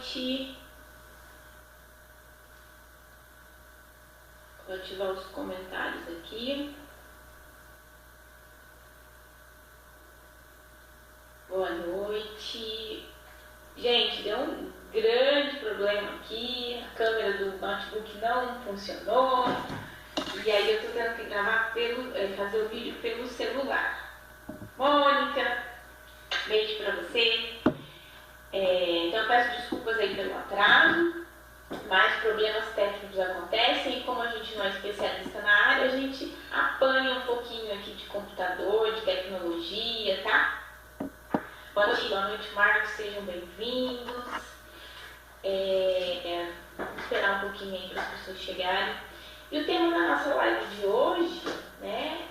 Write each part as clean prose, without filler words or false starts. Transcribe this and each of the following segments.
noite. Vou ativar os comentários aqui. Boa noite. Gente, deu um grande problema aqui. A câmera do notebook não funcionou. E aí eu tô tendo que gravar fazer o vídeo pelo celular. Mônica, beijo pra você. Então eu peço desculpas aí pelo atraso, mas problemas técnicos acontecem e como a gente não é especialista na área, a gente apanha um pouquinho aqui de computador, de tecnologia, tá? Boa noite, Marcos, sejam bem-vindos. Vamos esperar um pouquinho aí para as pessoas chegarem. E o tema da nossa live de hoje, né,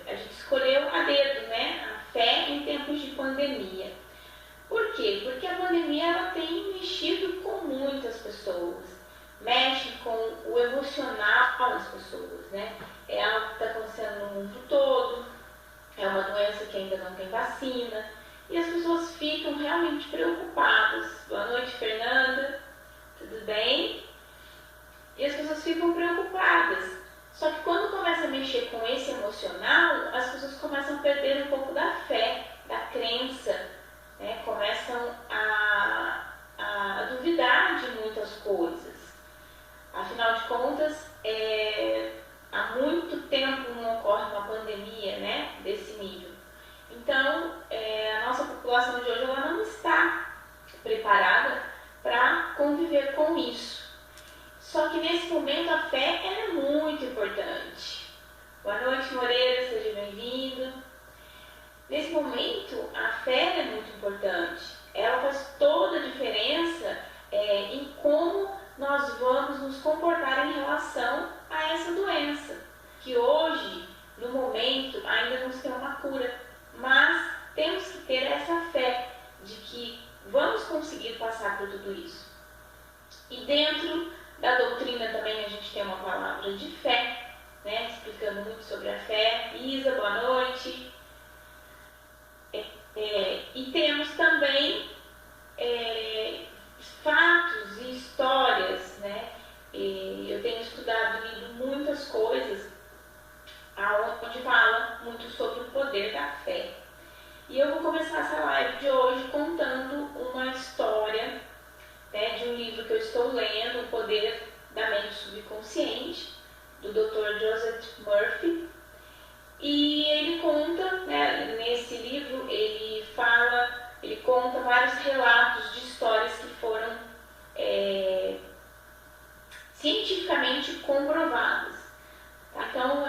a gente escolheu a dedo, né, a fé em tempos de pandemia. Por quê? Porque a pandemia ela tem mexido com muitas pessoas, mexe com o emocional das pessoas, né? É algo que está acontecendo no mundo todo, é uma doença que ainda não tem vacina, e as pessoas ficam realmente preocupadas. Boa noite, Fernanda, tudo bem? E as pessoas ficam preocupadas. Só que quando começa a mexer com esse emocional, as pessoas começam a perder um pouco da fé, da crença, né? Começam a duvidar de muitas coisas. Afinal de contas, há muito tempo não ocorre uma pandemia, né, desse nível. Então, a nossa população de hoje ela não está preparada para conviver com isso. Só que nesse momento a fé é muito importante. Boa noite, Moreira, seja bem-vindo. Nesse momento, a fé é muito importante. Ela faz toda a diferença em como nós vamos nos comportar em relação a essa doença. Que hoje, no momento, ainda não se tem uma cura. Mas temos que ter essa fé de que vamos conseguir passar por tudo isso. E dentro da doutrina também a gente tem uma palavra de fé, né, explicando muito sobre a fé. Isa, boa noite. E temos também fatos e histórias, né? Eu tenho estudado e lido muitas coisas onde fala muito sobre o poder da fé. E eu vou começar essa live de hoje contando uma história, né, de um livro que eu estou lendo, O Poder da Mente Subconsciente, do Dr. Joseph Murphy. E ele conta, né, nesse livro, ele conta vários relatos de histórias que foram cientificamente comprovadas. Tá? Então,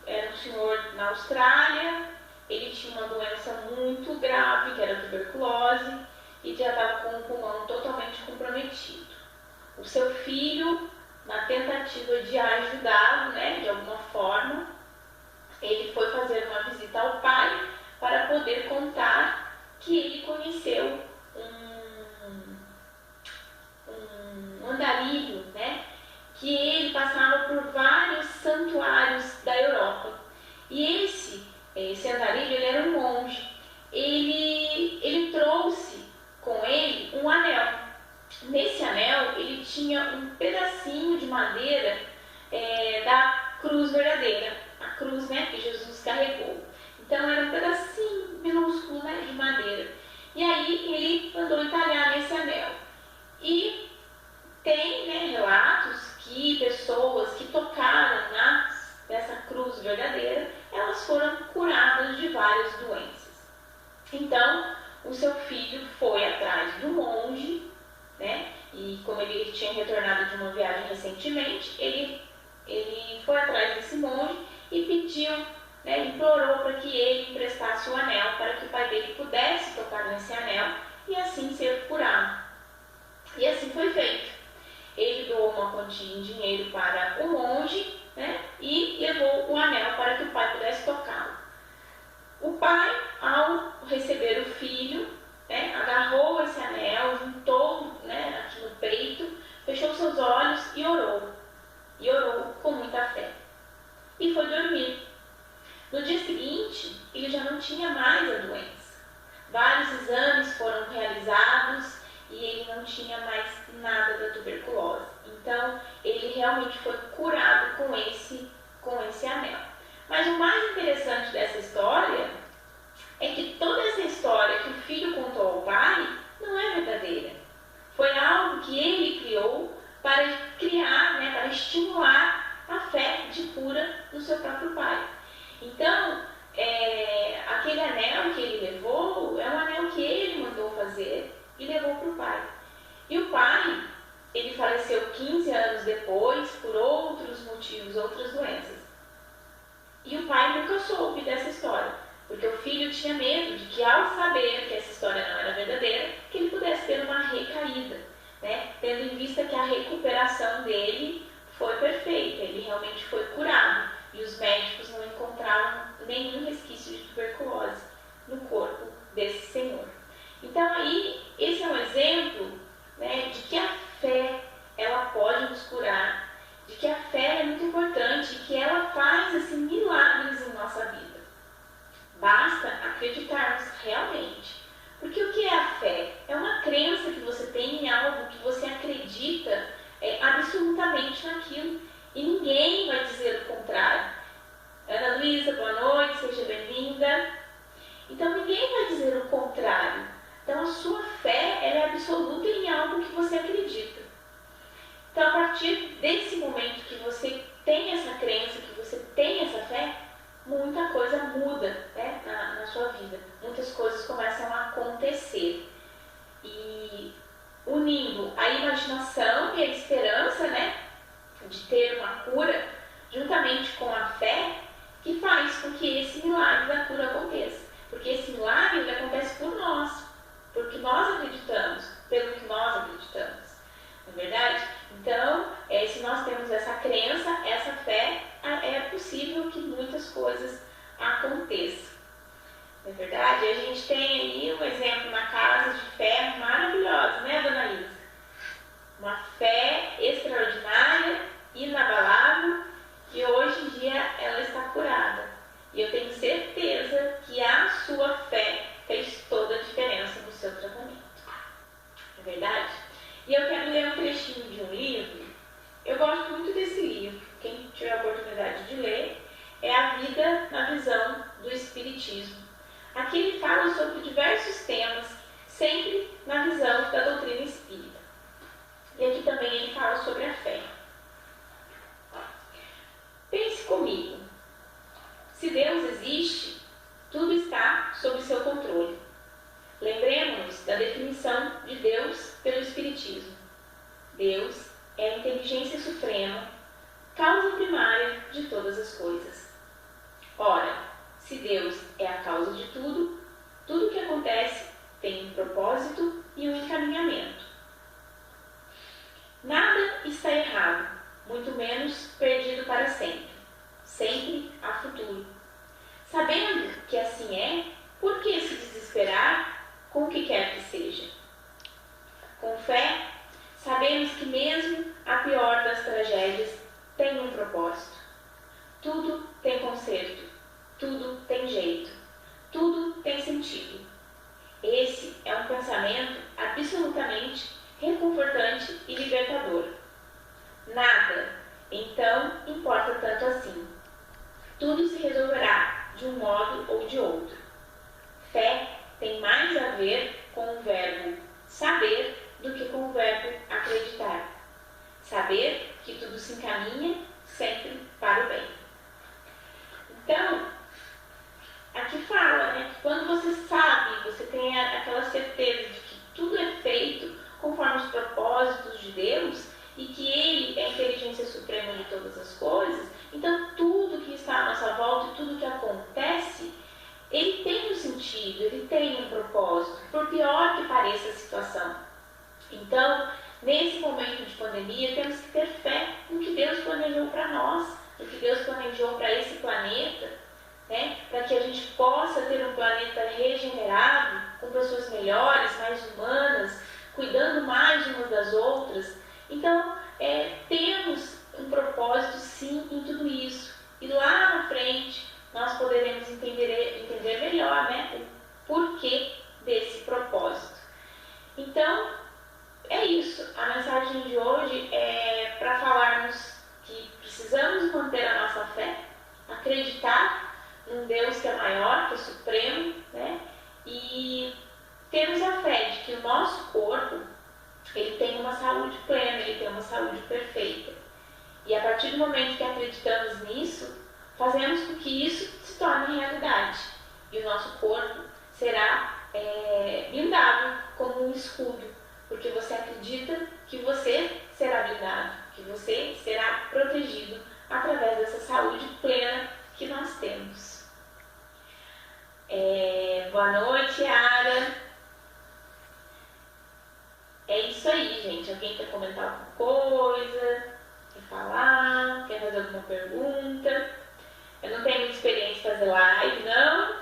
era um senhor na Austrália, ele tinha uma doença muito grave, que era a tuberculose, e já estava com o pulmão totalmente comprometido. O seu filho, na tentativa de ajudá-lo, né, de alguma forma, ele foi fazer uma visita ao pai para poder contar que ele conheceu um andarilho, né, que ele passava por vários santuários da Europa. E esse andarilho, ele era um monge. Ele trouxe com ele um anel. Nesse anel, ele tinha um pedacinho de madeira da cruz verdadeira, a cruz, né, que Jesus carregou. Então era um pedacinho minúsculo, né, de madeira. E aí ele mandou entalhar nesse anel. E tem, né, relatos que pessoas que tocaram nessa cruz verdadeira, elas foram curadas de várias doenças. Então, o seu filho foi atrás do monge, né, e como ele tinha retornado de uma viagem recentemente, ele foi atrás desse monge e pediu, né, implorou para que ele emprestasse o anel para que o pai dele pudesse tocar nesse anel e assim ser curado. E assim foi feito. Ele doou uma quantia em dinheiro para o monge, né, e levou o anel para que o pai pudesse tocá-lo. O pai, ao receber o filho, né, agarrou esse anel, juntou, né, aqui no peito, fechou seus olhos e orou. E orou com muita fé. E foi dormir. No dia seguinte, ele já não tinha mais a doença. Vários exames foram realizados e ele fazer e levou para o pai. E o pai, ele faleceu 15 anos depois por outros motivos, outras doenças. E o pai nunca soube dessa história, porque o filho tinha medo de que, ao saber que essa história não era verdadeira, que ele pudesse ter uma recaída, né? Tendo em vista que a recuperação dele foi perfeita, ele realmente foi curado e os médicos não encontraram nenhum resquício de tuberculose no corpo desse senhor. Então aí, esse é um exemplo, né, de que a fé, ela pode nos curar, de que a fé é muito importante e que ela faz assim, milagres em nossa vida. Basta acreditarmos realmente. Porque o que é a fé? É uma crença que você tem em algo que você acredita absolutamente naquilo. E ninguém vai dizer o contrário. Ana Luísa, boa noite, seja bem-vinda. Então ninguém vai dizer o contrário. Então a sua fé ela é absoluta em algo que você acredita. Então a partir desse momento que você tem essa crença, que você tem essa fé, muita coisa muda, né, na sua vida. Muitas coisas começam a acontecer. E unindo a imaginação e a esperança, né, de ter uma cura, juntamente com a fé, que faz com que esse milagre da cura aconteça. Porque esse milagre ele acontece por nós, porque nós acreditamos, pelo que nós acreditamos. Não é verdade? Então, se nós temos essa crença, essa fé, é possível que muitas coisas aconteçam. Não é verdade? A gente tem aí um exemplo na casa de fé maravilhosa, né, dona Isa? Uma fé extraordinária, inabalável, que hoje em dia ela está curada. E eu tenho certeza que a sua fé fez toda a diferença no seu tratamento. Não é verdade? E eu quero ler um trechinho de um livro. Eu gosto muito desse livro. Quem tiver a oportunidade de ler, é A Vida na Visão do Espiritismo. Aqui ele fala sobre diversos temas, sempre na visão da doutrina espírita. E aqui também ele fala sobre a fé. Pense comigo. Se Deus existe, tudo está sob seu controle. Lembremos-nos da definição de Deus pelo Espiritismo. Deus é a inteligência suprema, causa primária de todas as coisas. Ora, se Deus é a causa de tudo, tudo que acontece tem um propósito e um encaminhamento. Nada está errado, muito menos perdido para sempre. Sempre há futuro. Sabendo que assim é, por que se desesperar com o que quer que seja? Com fé, sabemos que mesmo a pior das tragédias tem um propósito. Tudo tem conserto, tudo tem jeito, tudo tem sentido. Esse é um pensamento absolutamente reconfortante e libertador. Nada, então, importa tanto assim. Tudo se resolverá de um modo ou de outro. Fé tem mais a ver com o verbo saber do que com o verbo acreditar. Saber que tudo se encaminha sempre para o bem. Então, aqui fala, né, que quando você sabe, você tem aquela certeza de que tudo é feito conforme os propósitos de Deus e que Ele é a inteligência suprema de todas as coisas, então tudo que está à nossa volta e tudo que acontece, ele tem um sentido, ele tem um propósito, por pior que pareça a situação. Então, nesse momento de pandemia, temos que ter fé no que Deus planejou para nós, no que Deus planejou para esse planeta, né? Para que a gente possa ter um planeta regenerado, com pessoas melhores, mais humanas, cuidando mais umas das outras. Então, temos um propósito sim em tudo isso. E lá na frente, nós poderemos entender melhor, né, o porquê desse propósito. Então, é isso. A mensagem de hoje é para falarmos que precisamos manter a nossa fé, acreditar num Deus que é maior, que é supremo, né, e termos a fé de que o nosso corpo ele tem uma saúde plena, ele tem uma saúde perfeita. E a partir do momento que acreditamos nisso, fazemos com que isso se torne realidade. E o nosso corpo será blindável como um escudo, porque você acredita que você será blindado, que você será protegido através dessa saúde plena que nós temos. Boa noite, Ara. É isso aí, gente. Alguém quer comentar alguma coisa? Quer falar? Quer fazer alguma pergunta? Eu não tenho muita experiência em fazer live, não,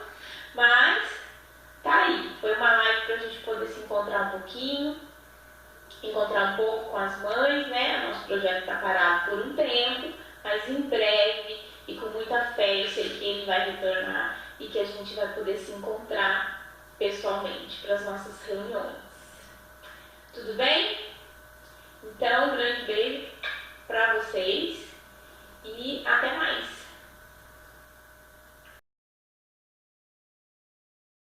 mas tá aí. Foi uma live pra gente poder se encontrar um pouquinho, encontrar um pouco com as mães, né? Nosso projeto tá parado por um tempo, mas em breve e com muita fé eu sei que ele vai retornar e que a gente vai poder se encontrar pessoalmente para as nossas reuniões. Tudo bem? Então, um grande beijo para vocês e até mais.